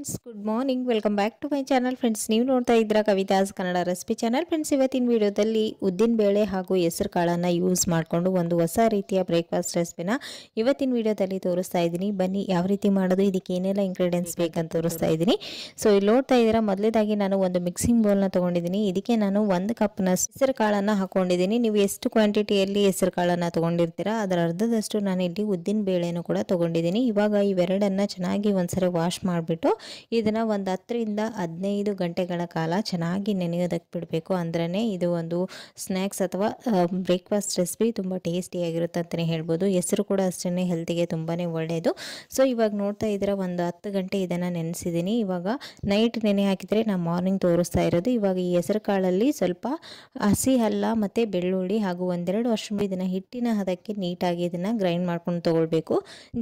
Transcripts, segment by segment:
Friends, good morning. Welcome back to my channel. Friends, ನೀವು ನೋಡ್ತಾ ಇದ್ದೀರಾ Kavitha's Kannada recipe channel. Friends, ಇವತ್ತಿನ ವಿಡಿಯೋದಲ್ಲಿ ಉದ್ದಿನ ಬೇಳೆ ಹಾಗೂ ಹೆಸರು ಕಾಳನ್ನು ಯೂಸ್ ಮಾಡಿಕೊಂಡು ಒಂದು ಹೊಸ ರೀತಿಯ ಬ್ರೇಕ್ಫಾಸ್ಟ್ ರೆಸಿಪಿನ ಇವತ್ತಿನ ವಿಡಿಯೋದಲ್ಲಿ ತೋರಿಸ್ತಾ ಇದ್ದೀನಿ. ಬನ್ನಿ ಯಾವ ರೀತಿ ಮಾಡೋದು, ಇದಕ್ಕೆ ಏನೆಲ್ಲ ಇಂಗ್ರೀಡಿಯೆಂಟ್ಸ್ ಬೇಕಂತ ತೋರಿಸ್ತಾ ಇದ್ದೀನಿ. ಸೊ ಇಲ್ಲಿ ನೋಡ್ತಾ ಇದ್ದೀರಾ, ಮೊದಲೇದಾಗಿ ನಾನು ಒಂದು ಮಿಕ್ಸಿಂಗ್ ಬೌಲ್ನ ತೊಗೊಂಡಿದ್ದೀನಿ. ಇದಕ್ಕೆ ನಾನು 1 ಕಪ್ನ ಹೆಸರು ಕಾಳನ್ನು ಹಾಕೊಂಡಿದ್ದೀನಿ. ನೀವು ಎಷ್ಟು ಕ್ವಾಂಟಿಟಿಯಲ್ಲಿ ಹೆಸರು ಕಾಳನ್ನು ತೊಗೊಂಡಿರ್ತೀರಾ ಅದರ ಅರ್ಧದಷ್ಟು ನಾನು ಇಲ್ಲಿ ಉದ್ದಿನ ಬೇಳೆನೂ ಕೂಡ ತೊಗೊಂಡಿದ್ದೀನಿ. ಇವಾಗ ಇವೆರಡನ್ನು ಚೆನ್ನಾಗಿ ಒಂದ್ಸರಿ ವಾಶ್ ಮಾಡಿಬಿಟ್ಟು ಇದನ್ನು ಒಂದು 10 ರಿಂದ 15 ಗಂಟೆಗಳ ಕಾಲ ಚೆನ್ನಾಗಿ ನೆನೆಯೋದಕ್ಕೆ ಬಿಡಬೇಕು. ಅಂದ್ರೇ ಇದು ಒಂದು ಸ್ನ್ಯಾಕ್ಸ್ ಅಥವಾ ಬ್ರೇಕ್ಫಾಸ್ಟ್ ರೆಸಿಪಿ ತುಂಬ ಟೇಸ್ಟಿಯಾಗಿರುತ್ತೆ ಅಂತಲೇ ಹೇಳ್ಬೋದು. ಹೆಸರು ಕೂಡ ಅಷ್ಟೇ ಹೆಲ್ತಿಗೆ ತುಂಬಾ ಒಳ್ಳೆಯದು. ಸೊ ಇವಾಗ ನೋಡ್ತಾ ಇದ್ದೀರಾ, ಒಂದು 10 ಗಂಟೆ ಇದನ್ನು ನೆನೆಸಿದ್ದೀನಿ. ಇವಾಗ ನೈಟ್ ನೆನೆ ಹಾಕಿದರೆ ನಾನು ಮಾರ್ನಿಂಗ್ ತೋರಿಸ್ತಾ ಇರೋದು. ಇವಾಗ ಈ ಹೆಸರು ಕಾಳಲ್ಲಿ ಸ್ವಲ್ಪ ಹಸಿ ಅಲ್ಲ ಮತ್ತು ಬೆಳ್ಳುಳ್ಳಿ ಹಾಗೂ 1-2 ವರ್ಷ ಇದನ್ನು ಹಿಟ್ಟಿನ ಹದಕ್ಕೆ ನೀಟಾಗಿ ಇದನ್ನು ಗ್ರೈಂಡ್ ಮಾಡ್ಕೊಂಡು ತೊಗೊಳ್ಬೇಕು.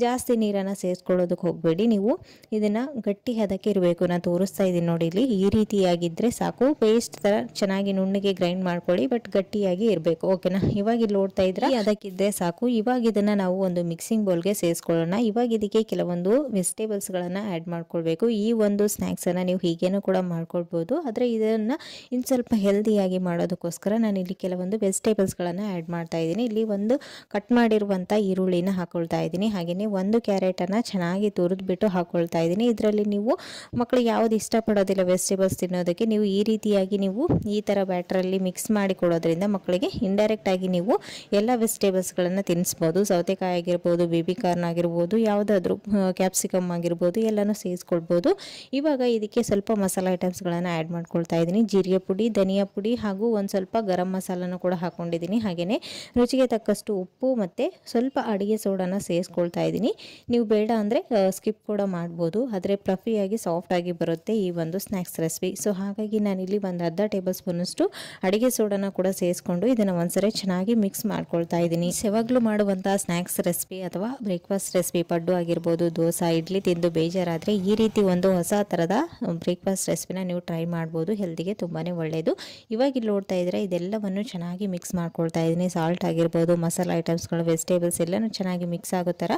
ಜಾಸ್ತಿ ನೀರನ್ನು ಸೇರಿಸ್ಕೊಳ್ಳೋದಕ್ಕೆ ಹೋಗಬೇಡಿ. ನೀವು ಇದನ್ನು ಗಟ್ಟಿ ಹದಕ್ಕೆ ಇರಬೇಕು. ನಾನು ತೋರಿಸ್ತಾ ಇದ್ದೀನಿ ನೋಡಿ, ಇಲ್ಲಿ ಈ ರೀತಿಯಾಗಿದ್ದರೆ ಸಾಕು. ಪೇಸ್ಟ್ ಥರ ಚೆನ್ನಾಗಿ ನುಣ್ಣಗೆ ಗ್ರೈಂಡ್ ಮಾಡ್ಕೊಳ್ಳಿ, ಬಟ್ ಗಟ್ಟಿಯಾಗಿ ಇರಬೇಕು. ಓಕೆನಾ? ಇವಾಗ ಇಲ್ಲಿ ನೋಡ್ತಾ ಇದ್ರೆ ಅದಕ್ಕಿದ್ರೆ ಸಾಕು. ಇವಾಗ ಇದನ್ನು ನಾವು ಒಂದು ಮಿಕ್ಸಿಂಗ್ ಬೌಲ್ಗೆ ಸೇರಿಸ್ಕೊಳ್ಳೋಣ. ಇವಾಗ ಇದಕ್ಕೆ ಕೆಲವೊಂದು ವೆಜಿಟೇಬಲ್ಸ್ಗಳನ್ನು ಆ್ಯಡ್ ಮಾಡ್ಕೊಳ್ಬೇಕು. ಈ ಒಂದು ಸ್ನ್ಯಾಕ್ಸನ್ನು ನೀವು ಹೀಗೇನೂ ಕೂಡ ಮಾಡ್ಕೊಳ್ಬೋದು, ಆದರೆ ಇದನ್ನು ಇನ್ನು ಸ್ವಲ್ಪ ಹೆಲ್ದಿಯಾಗಿ ಮಾಡೋದಕ್ಕೋಸ್ಕರ ನಾನು ಇಲ್ಲಿ ಕೆಲವೊಂದು ವೆಜಿಟೇಬಲ್ಸ್ಗಳನ್ನು ಆ್ಯಡ್ ಮಾಡ್ತಾ ಇದ್ದೀನಿ. ಇಲ್ಲಿ ಒಂದು ಕಟ್ ಮಾಡಿರುವಂಥ ಈರುಳ್ಳಿನ ಹಾಕೊಳ್ತಾ ಇದ್ದೀನಿ. ಹಾಗೆಯೇ 1 ಕ್ಯಾರೆಟನ್ನು ಚೆನ್ನಾಗಿ ತುರಿದ್ಬಿಟ್ಟು ಹಾಕೊಳ್ತಾ ಇದ್ದೀನಿ. ಇದರಲ್ಲಿ ನೀವು ಮಕ್ಕಳು ಯಾವುದು ಇಷ್ಟಪಡೋದಿಲ್ಲ ವೆಜಿಟೇಬಲ್ಸ್ ತಿನ್ನೋದಕ್ಕೆ, ನೀವು ಈ ರೀತಿಯಾಗಿ ನೀವು ಈ ಥರ ಬ್ಯಾಟ್ರಲ್ಲಿ ಮಿಕ್ಸ್ ಮಾಡಿ ಕೊಡೋದ್ರಿಂದ ಮಕ್ಕಳಿಗೆ ಇಂಡೈರೆಕ್ಟಾಗಿ ನೀವು ಎಲ್ಲ ವೆಜಿಟೇಬಲ್ಸ್ಗಳನ್ನು ತಿನ್ನಿಸ್ಬೋದು. ಸೌತೆಕಾಯಿ ಆಗಿರ್ಬೋದು, ಬೇಬಿ ಕಾರ್ನ್ ಆಗಿರ್ಬೋದು, ಯಾವುದಾದ್ರೂ ಕ್ಯಾಪ್ಸಿಕಮ್ ಆಗಿರ್ಬೋದು, ಎಲ್ಲನೂ ಸೇರಿಸ್ಕೊಳ್ಬೋದು. ಇವಾಗ ಇದಕ್ಕೆ ಸ್ವಲ್ಪ ಮಸಾಲೆ ಐಟಮ್ಸ್ಗಳನ್ನು ಆ್ಯಡ್ ಮಾಡ್ಕೊಳ್ತಾ ಇದ್ದೀನಿ. ಜೀರಿಗೆ ಪುಡಿ, ಧನಿಯಾ ಪುಡಿ ಹಾಗೂ ಒಂದು ಸ್ವಲ್ಪ ಗರಂ ಮಸಾಲನೂ ಕೂಡ ಹಾಕ್ಕೊಂಡಿದ್ದೀನಿ. ಹಾಗೆಯೇ ರುಚಿಗೆ ತಕ್ಕಷ್ಟು ಉಪ್ಪು ಮತ್ತು ಸ್ವಲ್ಪ ಅಡುಗೆ ಸೋಡಾನ ಸೇರಿಸ್ಕೊಳ್ತಾ ಇದ್ದೀನಿ. ನೀವು ಬೇಡ ಅಂದರೆ ಸ್ಕಿಪ್ ಕೂಡ ಮಾಡ್ಬೋದು, ಆದರೆ ಫ್ಲಫಿಯಾಗಿ ಸಾಫ್ಟಾಗಿ ಬರುತ್ತೆ ಈ ಒಂದು ಸ್ನ್ಯಾಕ್ಸ್ ರೆಸಿಪಿ. ಸೊ ಹಾಗಾಗಿ ನಾನಿಲ್ಲಿ ಒಂದು ಅರ್ಧ ಟೇಬಲ್ ಸ್ಪೂನಷ್ಟು ಅಡುಗೆ ಸೋಡಾನ ಕೂಡ ಸೇರಿಸ್ಕೊಂಡು ಇದನ್ನು ಒಂದ್ಸರಿ ಚೆನ್ನಾಗಿ ಮಿಕ್ಸ್ ಮಾಡ್ಕೊಳ್ತಾ ಇದ್ದೀನಿ. ಯಾವಾಗಲೂ ಮಾಡುವಂಥ ಸ್ನ್ಯಾಕ್ಸ್ ರೆಸಿಪಿ ಅಥವಾ ಬ್ರೇಕ್ಫಾಸ್ಟ್ ರೆಸಿಪಿ, ಪಡ್ಡು ಆಗಿರ್ಬೋದು, ದೋಸೆ, ಇಡ್ಲಿ ತಿಂದು ಬೇಜಾರಾದರೆ ಈ ರೀತಿ ಒಂದು ಹೊಸ ಥರದ ಬ್ರೇಕ್ಫಾಸ್ಟ್ ರೆಸಿಪಿನ ನೀವು ಟ್ರೈ ಮಾಡ್ಬೋದು. ಹೆಲ್ತಿಗೆ ತುಂಬಾ ಒಳ್ಳೆಯದು. ಇವಾಗ ಇಲ್ಲಿ ನೋಡ್ತಾ ಇದ್ದರೆ ಇದೆಲ್ಲವನ್ನು ಚೆನ್ನಾಗಿ ಮಿಕ್ಸ್ ಮಾಡ್ಕೊಳ್ತಾ ಇದ್ದೀನಿ. ಸಾಲ್ಟ್ ಆಗಿರ್ಬೋದು, ಮಸಾಲೆ ಐಟಮ್ಸ್ಗಳು, ವೆಜಿಟೇಬಲ್ಸ್ ಎಲ್ಲನೂ ಚೆನ್ನಾಗಿ ಮಿಕ್ಸ್ ಆಗೋ ಥರ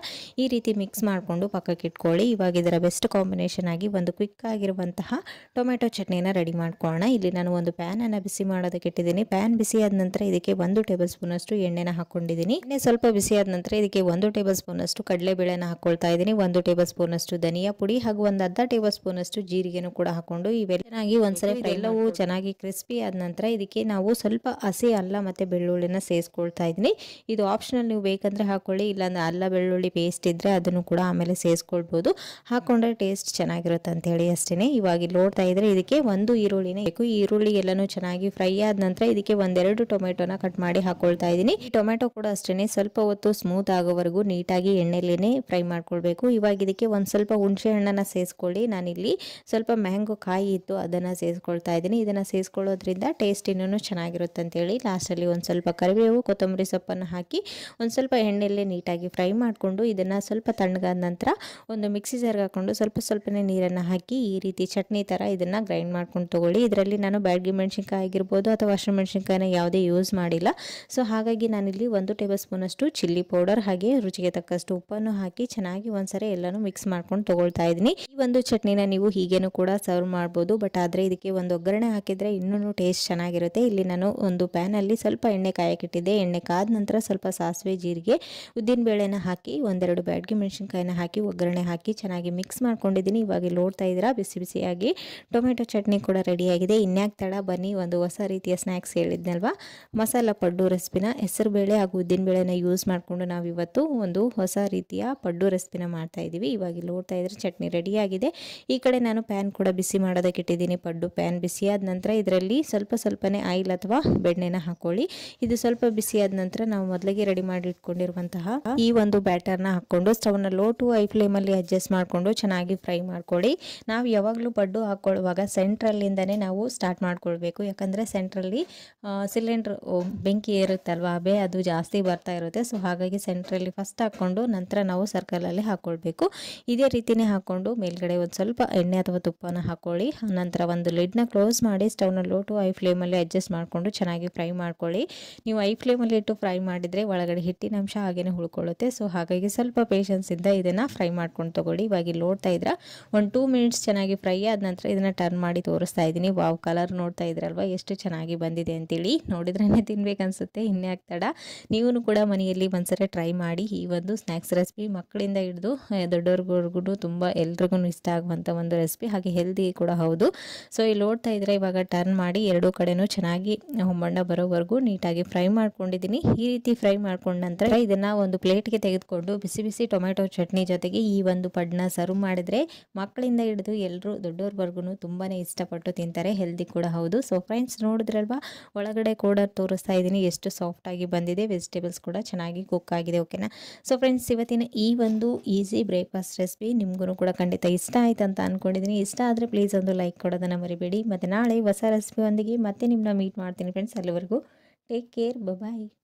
ಈ ರೀತಿ ಮಿಕ್ಸ್ ಮಾಡಿಕೊಂಡು ಪಕ್ಕಕ್ಕೆ ಇಟ್ಕೊಳ್ಳಿ. ಇವಾಗ ಇದರ ಬೆಸ್ಟ್ ಕಾಂಬಿನೇಷನ್ ಆಗಿ ಒಂದು ಕ್ವಿಕ್ ಆಗಿರುವಂತಹ ಟೊಮೆಟೊ ಚಟ್ನಿನ ರೆಡಿ ಮಾಡ್ಕೊಳ್ಳೋಣ. ಇಲ್ಲಿ ನಾನು ಒಂದು ಪ್ಯಾನನ್ನು ಬಿಸಿ ಮಾಡೋದಕ್ಕೆ ಇಟ್ಟಿದ್ದೀನಿ. ಪ್ಯಾನ್ ಬಿಸಿ ಆದ ನಂತರ ಇದಕ್ಕೆ 1 ಟೇಬಲ್ ಸ್ಪೂನಷ್ಟು ಎಣ್ಣೆನ ಹಾಕ್ಕೊಂಡಿದ್ದೀನಿ. ಎಣ್ಣೆ ಸ್ವಲ್ಪ ಬಿಸಿ ಆದ ನಂತರ ಇದಕ್ಕೆ 1 ಟೇಬಲ್ ಸ್ಪೂನಷ್ಟು ಕಡಲೆಬೇಳೆನ ಹಾಕ್ಕೊಳ್ತಾ ಇದ್ದೀನಿ. 1 ಟೇಬಲ್ ಸ್ಪೂನಷ್ಟು ಧನಿಯಾ ಪುಡಿ ಹಾಗೂ ಒಂದು ಅರ್ಧ ಟೇಬಲ್ ಸ್ಪೂನಷ್ಟು ಜೀರಿಗೆನೂ ಕೂಡ ಹಾಕೊಂಡು ಇವೆಲ್ಲ ಚೆನ್ನಾಗಿ ಒಂದ್ಸರಿ ಎಲ್ಲವೂ ಚೆನ್ನಾಗಿ ಕ್ರಿಸ್ಪಿ ಆದ ನಂತರ ಇದಕ್ಕೆ ನಾವು ಸ್ವಲ್ಪ ಹಸಿ ಅಲ್ಲ ಮತ್ತು ಬೆಳ್ಳುಳ್ಳಿನ ಸೇರಿಸ್ಕೊಳ್ತಾ ಇದ್ದೀನಿ. ಇದು ಆಪ್ಷನಲ್, ನೀವು ಬೇಕಂದರೆ ಹಾಕೊಳ್ಳಿ, ಇಲ್ಲಾಂದ್ರೆ ಅಲ್ಲ ಬೆಳ್ಳುಳ್ಳಿ ಪೇಸ್ಟ್ ಇದ್ದರೆ ಅದನ್ನು ಕೂಡ ಆಮೇಲೆ ಸೇರಿಸ್ಕೊಳ್ಬೋದು. ಹಾಕೊಂಡ್ರೆ ಟೇಸ್ಟ್ ಚೆನ್ನಾಗಿರುತ್ತೆ ಅಂತ ಹೇಳಿ ಅಷ್ಟೇ. ಇವಾಗ ಇಲ್ಲಿ ನೋಡ್ತಾ ಇದ್ರೆ ಇದಕ್ಕೆ 1 ಈರುಳ್ಳಿನೇ ಬೇಕು. ಈ ಈರುಳ್ಳಿ ಎಲ್ಲನೂ ಚೆನ್ನಾಗಿ ಫ್ರೈ ಆದ ನಂತರ ಇದಕ್ಕೆ 1-2 ಟೊಮೆಟೊನ ಕಟ್ ಮಾಡಿ ಹಾಕೊಳ್ತಾ ಇದ್ದೀನಿ. ಈ ಟೊಮೆಟೊ ಕೂಡ ಅಷ್ಟೇ ಸ್ವಲ್ಪ ಹೊತ್ತು ಸ್ಮೂತ್ ಆಗೋವರೆಗೂ ನೀಟಾಗಿ ಎಣ್ಣೆಲೇನೆ ಫ್ರೈ ಮಾಡ್ಕೊಳ್ಬೇಕು. ಇವಾಗ ಇದಕ್ಕೆ ಒಂದು ಸ್ವಲ್ಪ ಹುಣಸೆ ಹಣ್ಣನ್ನು ಸೇರಿಸ್ಕೊಳ್ಳಿ. ನಾನಿಲ್ಲಿ ಸ್ವಲ್ಪ ಮ್ಯಾಂಗೋ ಕಾಯಿ ಇತ್ತು, ಅದನ್ನು ಸೇರಿಸ್ಕೊಳ್ತಾ ಇದ್ದೀನಿ. ಇದನ್ನು ಸೇರಿಸ್ಕೊಳ್ಳೋದ್ರಿಂದ ಟೇಸ್ಟ್ ಇನ್ನೂ ಚೆನ್ನಾಗಿರುತ್ತೆ ಅಂತೇಳಿ ಲಾಸ್ಟಲ್ಲಿ ಒಂದು ಸ್ವಲ್ಪ ಕರಿಬೇವು, ಕೊತ್ತಂಬರಿ ಸೊಪ್ಪನ್ನು ಹಾಕಿ ಒಂದು ಸ್ವಲ್ಪ ಎಣ್ಣೆಯಲ್ಲೇ ನೀಟಾಗಿ ಫ್ರೈ ಮಾಡಿಕೊಂಡು ಇದನ್ನು ಸ್ವಲ್ಪ ತಣ್ಣಗಾದ ನಂತರ ಒಂದು ಮಿಕ್ಸಿ ಜಾರ್ಗೆ ಹಾಕ್ಕೊಂಡು ಸ್ವಲ್ಪನೇ ನೀರನ್ನು ಹಾಕಿ ಈ ರೀತಿ ಚಟ್ನಿ ಥರ ಇದನ್ನು ಗ್ರೈಂಡ್ ಮಾಡ್ಕೊಂಡು ತೊಗೊಳ್ಳಿ. ಇದರಲ್ಲಿ ನಾನು ಬ್ಯಾಡಗಿ ಮೆಣಸಿನ್ಕಾಯಿ ಆಗಿರ್ಬೋದು ಅಥವಾ ಹಸಿಮೆಣಸಿನ್ಕಾಯಿನ ಯಾವುದೇ ಯೂಸ್ ಮಾಡಿಲ್ಲ. ಸೊ ಹಾಗಾಗಿ ನಾನಿಲ್ಲಿ 1 ಟೇಬಲ್ ಸ್ಪೂನಷ್ಟು ಚಿಲ್ಲಿ ಪೌಡರ್ ಹಾಗೆ ರುಚಿಗೆ ತಕ್ಕಷ್ಟು ಉಪ್ಪನ್ನು ಹಾಕಿ ಚೆನ್ನಾಗಿ ಒಂದ್ಸರಿ ಎಲ್ಲನೂ ಮಿಕ್ಸ್ ಮಾಡ್ಕೊಂಡು ತೊಗೊಳ್ತಾ ಇದ್ದೀನಿ. ಈ ಒಂದು ಚಟ್ನಿನ ನೀವು ಹೀಗೇನೂ ಕೂಡ ಸರ್ವ್ ಮಾಡ್ಬೋದು, ಬಟ್ ಆದರೆ ಇದಕ್ಕೆ ಒಂದು ಒಗ್ಗರಣೆ ಹಾಕಿದರೆ ಇನ್ನೂ ಟೇಸ್ಟ್ ಚೆನ್ನಾಗಿರುತ್ತೆ. ಇಲ್ಲಿ ನಾನು ಒಂದು ಪ್ಯಾನಲ್ಲಿ ಸ್ವಲ್ಪ ಎಣ್ಣೆ ಕಾಯಕ್ಕಿಟ್ಟಿದ್ದೆ. ಎಣ್ಣೆ ಕಾದ ನಂತರ ಸ್ವಲ್ಪ ಸಾಸಿವೆ, ಜೀರಿಗೆ, ಉದ್ದಿನ ಬೇಳೆನ ಹಾಕಿ 1-2 ಬ್ಯಾಡಗಿ ಮೆಣಸಿನ್ಕಾಯಿನ ಹಾಕಿ ಒಗ್ಗರಣೆ ಹಾಕಿ ಚೆನ್ನಾಗಿ ಮಿಕ್ಸ್ ಮಾಡ್ಕೊಂಡಿದ್ದೀನಿ. ಇವಾಗ ನೋಡ್ತಾ ಇದ್ದೀರಾ ಬಿಸಿಯಾಗಿ ಟೊಮೆಟೊ ಚಟ್ನಿ ಕೂಡ ರೆಡಿಯಾಗಿದೆ. ಇನ್ಯಾಕೆ ತಡ, ಬನ್ನಿ ಒಂದು ಹೊಸ ರೀತಿಯ ಸ್ನ್ಯಾಕ್ಸ್ ಹೇಳಿದ್ನಲ್ವಾ, ಮಸಾಲ ಪಡ್ಡು ರೆಸಿಪಿನ ಹೆಸರುಬೇಳೆ ಹಾಗೂ ಉದ್ದಿನ ಬೇಳೆನ ಯೂಸ್ ಮಾಡಿಕೊಂಡು ನಾವು ಇವತ್ತು ಒಂದು ಹೊಸ ರೀತಿಯ ಪಡ್ಡು ರೆಸಿಪಿನ ಮಾಡ್ತಾ ಇದ್ದೀವಿ. ಇವಾಗ ನೋಡ್ತಾ ಇದ್ರೆ ಚಟ್ನಿ ರೆಡಿಯಾಗಿದೆ. ಈ ಕಡೆ ನಾನು ಪ್ಯಾನ್ ಕೂಡ ಬಿಸಿ ಮಾಡೋದಕ್ಕೆ ಇಟ್ಟಿದ್ದೀನಿ. ಪಡ್ಡು ಪ್ಯಾನ್ ಬಿಸಿಯಾದ ನಂತರ ಇದರಲ್ಲಿ ಸ್ವಲ್ಪನೇ ಆಯಿಲ್ ಅಥವಾ ಬೆಣ್ಣೆನ ಹಾಕೊಳ್ಳಿ. ಇದು ಸ್ವಲ್ಪ ಬಿಸಿಯಾದ ನಂತರ ನಾವು ಮೊದಲಿಗೆ ರೆಡಿ ಮಾಡಿ ಇಟ್ಕೊಂಡಿರುವಂತಹ ಈ ಒಂದು ಬ್ಯಾಟರ್ನ ಹಾಕ್ಕೊಂಡು ಸ್ಟವ್ನ ಲೋ ಟು ಹೈ ಫ್ಲೇಮಲ್ಲಿ ಅಡ್ಜಸ್ಟ್ ಮಾಡಿಕೊಂಡು ಚೆನ್ನಾಗಿ ಫ್ರೈ ಮಾಡ್ಕೊಳ್ಳಿ. ನಾವು ಯಾವಾಗಲೂ ಪಡ್ಡು ಹಾಕ್ಕೊಳ್ಳುವಾಗ ಸೆಂಟ್ರಲ್ಲಿಂದನೇ ನಾವು ಸ್ಟಾರ್ಟ್ ಮಾಡ್ಕೊಳ್ಬೇಕು. ಯಾಕಂದರೆ ಸೆಂಟ್ರಲ್ಲಿ ಸಿಲಿಂಡ್ರ್ ಬೆಂಕಿ ಏರುತ್ತಲ್ವ, ಅದು ಜಾಸ್ತಿ ಬರ್ತಾ ಇರುತ್ತೆ. ಸೊ ಹಾಗಾಗಿ ಸೆಂಟ್ರಲ್ಲಿ ಫಸ್ಟ್ ಹಾಕ್ಕೊಂಡು ನಂತರ ನಾವು ಸರ್ಕಲಲ್ಲಿ ಹಾಕ್ಕೊಳ್ಬೇಕು. ಇದೇ ರೀತಿಯೇ ಹಾಕ್ಕೊಂಡು ಮೇಲ್ಗಡೆ ಒಂದು ಸ್ವಲ್ಪ ಎಣ್ಣೆ ಅಥವಾ ತುಪ್ಪನ ಹಾಕ್ಕೊಳ್ಳಿ. ನಂತರ ಒಂದು ಲಿಡ್ನ ಕ್ಲೋಸ್ ಮಾಡಿ ಸ್ಟವ್ನ ಲೋ ಟು ಹೈ ಫ್ಲೇಮಲ್ಲಿ ಅಡ್ಜಸ್ಟ್ ಮಾಡಿಕೊಂಡು ಚೆನ್ನಾಗಿ ಫ್ರೈ ಮಾಡ್ಕೊಳ್ಳಿ. ನೀವು ಹೈ ಫ್ಲೇಮಲ್ಲಿ ಇಟ್ಟು ಫ್ರೈ ಮಾಡಿದರೆ ಒಳಗಡೆ ಹಿಟ್ಟಿನ ಅಂಶ ಹಾಗೇನೆ ಉಳ್ಕೊಳ್ಳುತ್ತೆ. ಸೊ ಹಾಗಾಗಿ ಸ್ವಲ್ಪ ಪೇಷನ್ಸಿಂದ ಇದನ್ನು ಫ್ರೈ ಮಾಡ್ಕೊಂಡು ತೊಗೊಳ್ಳಿ. ಇವಾಗ ನೋಡ್ತಾ ಇದ್ರೆ ಒಂದು 2 ಮಿನಿಟ್ಸ್ ಚೆನ್ನಾಗಿ ಫ್ರೈ ಆದ ನಂತರ ಇದನ್ನು ಟರ್ನ್ ಮಾಡಿ ತೋರಿಸ್ತಾ ಇದ್ದೀನಿ. ವಾವ್, ಕಲರ್ ನೋಡ್ತಾ ಇದ್ರಲ್ವ ಎಷ್ಟು ಚೆನ್ನಾಗಿ ಬಂದಿದೆ ಅಂತೇಳಿ. ನೋಡಿದ್ರೇ ತಿನ್ಬೇಕನ್ಸುತ್ತೆ, ಇನ್ಯಾಕೆ ತಡ. ನೀವು ಕೂಡ ಮನೆಯಲ್ಲಿ ಒಂದ್ಸರಿ ಟ್ರೈ ಮಾಡಿ. ಈ ಒಂದು ಸ್ನ್ಯಾಕ್ಸ್ ರೆಸಿಪಿ ಮಕ್ಕಳಿಂದ ಹಿಡಿದು ದೊಡ್ಡವ್ರಿಗೂ ತುಂಬ ಎಲ್ರಿಗೂ ಇಷ್ಟ ಆಗುವಂಥ ಒಂದು ರೆಸಿಪಿ, ಹಾಗೆ ಹೆಲ್ದಿ ಕೂಡ ಹೌದು. ಸೊ ಇಲ್ಲಿ ನೋಡ್ತಾ ಇದ್ರೆ ಇವಾಗ ಟರ್ನ್ ಮಾಡಿ ಎರಡೂ ಕಡೆನೂ ಚೆನ್ನಾಗಿ ಹೊಂಬಣ್ಣ ಬರೋವರೆಗೂ ನೀಟಾಗಿ ಫ್ರೈ ಮಾಡ್ಕೊಂಡಿದ್ದೀನಿ. ಈ ರೀತಿ ಫ್ರೈ ಮಾಡ್ಕೊಂಡ ನಂತರ ಇದನ್ನ ಒಂದು ಪ್ಲೇಟ್ಗೆ ತೆಗೆದುಕೊಂಡು ಬಿಸಿ ಬಿಸಿ ಟೊಮೆಟೊ ಚಟ್ನಿ ಜೊತೆಗೆ ಈ ಒಂದು ಪಡ್ನ ಸರ್ವ್ ಮಾಡಿದ್ರೆ ಮಕ್ಕಳಿಂದ ಹಿಡಿದು ಎಲ್ಲರೂ ದೊಡ್ಡವ್ರವರೆಗೂ ತುಂಬಾನೇ ಇಷ್ಟಪಟ್ಟು ತಿಂತಾರೆ, ಹೆಲ್ದಿ ಕೂಡ ಹೌದು. ಸೊ ಫ್ರೆಂಡ್ಸ್, ನೋಡಿದ್ರಲ್ವಾ ಒಳಗಡೆ ಕೂಡ ತೋರಿಸ್ತಾ ಇದ್ದೀನಿ ಎಷ್ಟು ಸಾಫ್ಟ್ ಆಗಿ ಬಂದಿದೆ. ವೆಜಿಟೇಬಲ್ಸ್ ಕೂಡ ಚೆನ್ನಾಗಿ ಕುಕ್ ಆಗಿದೆ. ಓಕೆನಾ. ಸೊ ಫ್ರೆಂಡ್ಸ್, ಇವತ್ತಿನ ಈ ಒಂದು ಈಸಿ ಬ್ರೇಕ್ಫಾಸ್ಟ್ ರೆಸಿಪಿ ನಿಮಗೂ ಕೂಡ ಖಂಡಿತ ಇಷ್ಟ ಆಯ್ತು ಅಂತ ಅನ್ಕೊಂಡಿದ್ದೀನಿ. ಇಷ್ಟ ಆದರೆ ಪ್ಲೀಸ್ ಒಂದು ಲೈಕ್ ಕೊಡೋದನ್ನು ಮರಿಬೇಡಿ. ಮತ್ತು ನಾಳೆ ಹೊಸ ರೆಸಿಪಿ ಒಂದಿಗೆ ಮತ್ತೆ ನಿಮ್ಮನ್ನ ಮೀಟ್ ಮಾಡ್ತೀನಿ ಫ್ರೆಂಡ್ಸ್. ಅಲ್ಲಿವರೆಗೂ ಟೇಕ್ ಕೇರ್, ಬಾಯ್.